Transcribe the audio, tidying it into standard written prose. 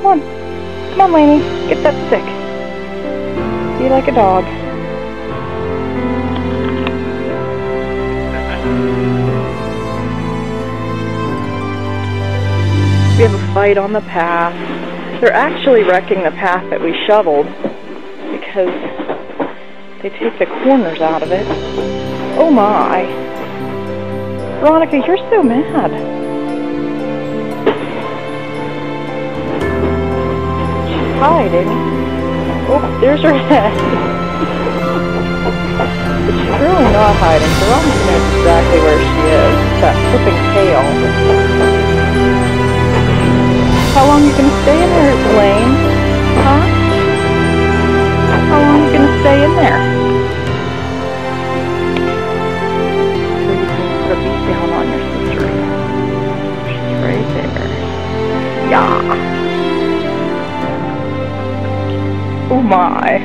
Come on. Come on, Lainey. Get that stick. Be like a dog. We have a fight on the path. They're actually wrecking the path that we shoveled because they take the corners out of it. Oh my. Veronica, you're so mad. Hiding. Oh, there's her head. She's really not hiding. Veronica knows exactly where she is. That flipping tail. How long are you going to stay in there, Lane? Huh? How long are you going to stay in there? So you can put a beat down on your sister. She's right there. Yeah. Oh my.